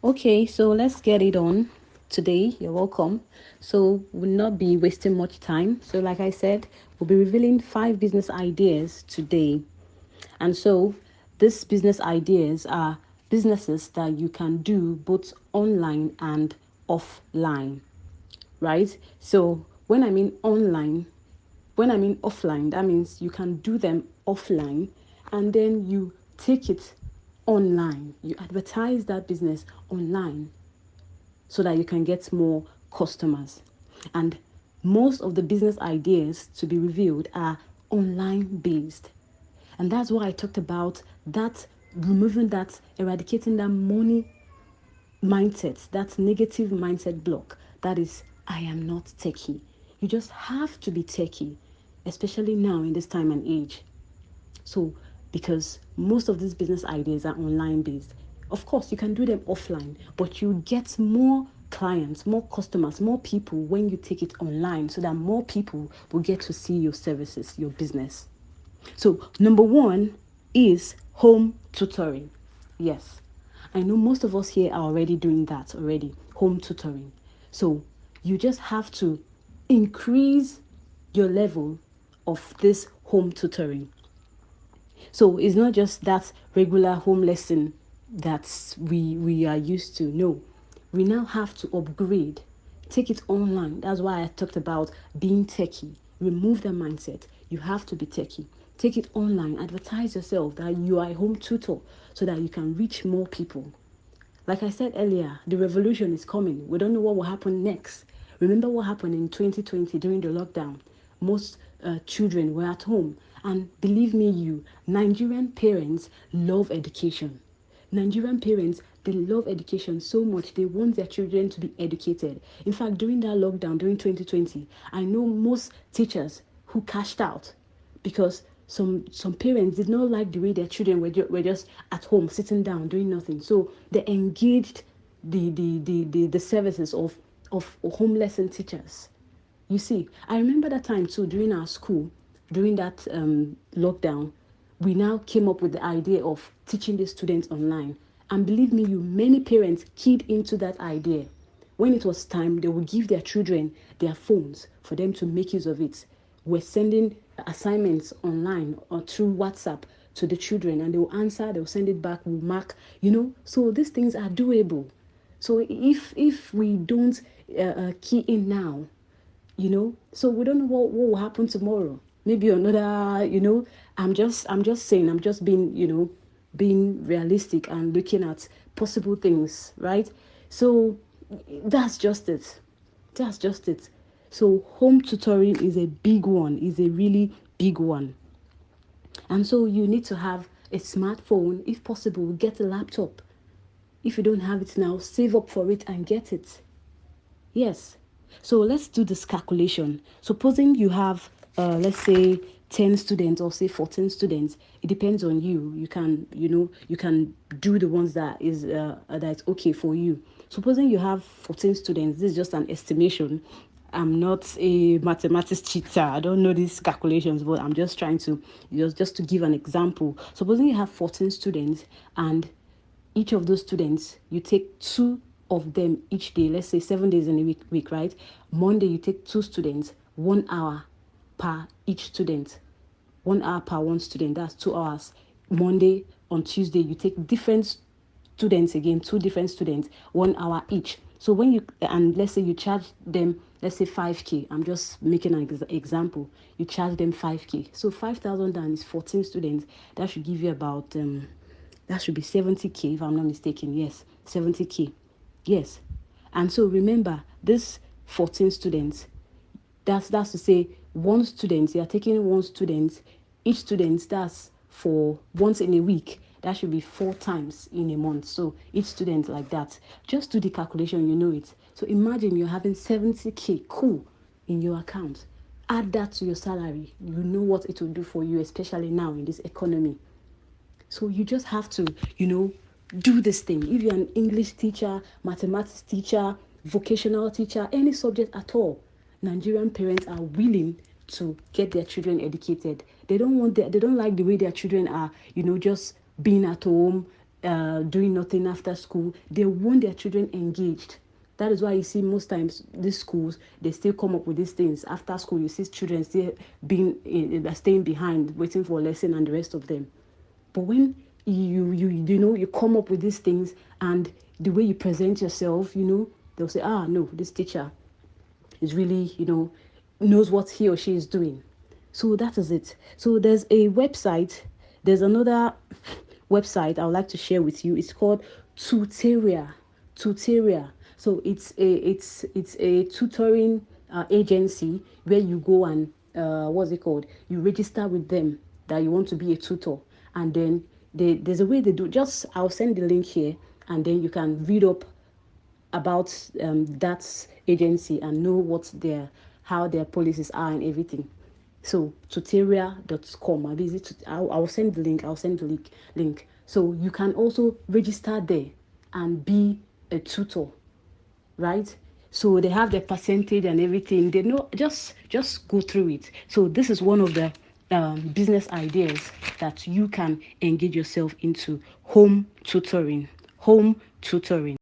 Okay, so let's get it on today. You're welcome. So, we'll not be wasting much time. So, like I said, we'll be revealing 5 business ideas today. And so, these business ideas are businesses that you can do both online and offline, right? So, when I mean offline, that means you can do them offline and then you take it online. You advertise that business online so that you can get more customers. And most of the business ideas to be revealed are online based. And that's why I talked about that, removing that, eradicating that money mindset, that negative mindset block. That is, I am not techie. You just have to be techie, especially now in this time and age. So, because most of these business ideas are online based, of course, you can do them offline, but you get more clients, more customers, more people when you take it online so that more people will get to see your services, your business. So, number one is home tutoring. Yes, I know most of us here are already doing that already, home tutoring. So, you just have to increase your level of this home tutoring. So it's not just that regular home lesson that we are used to. No, we now have to upgrade, take it online. That's why I talked about being techie. Remove the mindset. You have to be techie. Take it online. Advertise yourself that you are a home tutor so that you can reach more people. Like I said earlier, the revolution is coming. We don't know what will happen next. Remember what happened in 2020 during the lockdown? Most children were at home. And believe me, Nigerian parents love education. Nigerian parents, they love education so much. They want their children to be educated. In fact, during that lockdown, during 2020, I know most teachers who cashed out because some parents did not like the way their children were just at home sitting down doing nothing, so they engaged the services of home lesson teachers. You see, I remember that time too during our school, during that lockdown, we now came up with the idea of teaching the students online. And believe me, many parents keyed into that idea. When it was time, they would give their children their phones for them to make use of it. We're sending assignments online or through WhatsApp to the children, and they will answer, they will send it back, we'll mark, So these things are doable. So if we don't key in now, so we don't know what will happen tomorrow. Maybe another, I'm just saying, I'm just being, being realistic and looking at possible things, right? So that's just it. That's just it. So home tutoring is a big one, is a really big one. And so you need to have a smartphone. If possible, get a laptop. If you don't have it now, save up for it and get it. Yes. So let's do this calculation. Supposing you have, let's say, 10 students or say 14 students, it depends on you. You can do the ones that's okay for you. Supposing you have 14 students, this is just an estimation. I'm not a mathematics teacher. I don't know these calculations, but I'm just trying to just to give an example. Supposing you have 14 students and each of those students, you take two of them each day. Let's say 7 days in a week, right? Monday, you take two students, 1 hour per each student. 1 hour per one student, that's 2 hours. Monday, on Tuesday, you take different students again, two different students, 1 hour each. So when and let's say you charge them, let's say 5K, I'm just making an example. You charge them 5K. So 5,000 times 14 students, that should give you about, that should be 70K if I'm not mistaken. Yes, 70K. Yes. And so remember, this 14 students, that's to say one student, you are taking one student, each student, that's for once in a week. That should be 4 times in a month. So each student like that. Just do the calculation, you know it. So imagine you're having 70K cool in your account. Add that to your salary. You know what it will do for you, especially now in this economy. So you just have to, do this thing. If you're an English teacher, mathematics teacher, vocational teacher, any subject at all, Nigerian parents are willing to get their children educated. They don't like the way their children are, just being at home, doing nothing after school. They want their children engaged. That is why you see most times these schools, they still come up with these things. After school, you see children still staying behind, waiting for a lesson and the rest of them. But when you come up with these things, and the way you present yourself, they'll say, no, this teacher is really, knows what he or she is doing. So that is it. So there's a website. There's another website I would like to share with you. It's called Tutoria. Tutoria. So it's a tutoring agency where you go and what's it called? You register with them that you want to be a tutor, and then there's a way they do. I'll send the link here, and then you can read up about that agency and know how their policies are and everything. So tutoria.com. I'll send the link. I'll send the link. So you can also register there and be a tutor, right? So they have their percentage and everything. They know, just go through it. So this is one of the business ideas that you can engage yourself into: home tutoring. Home tutoring.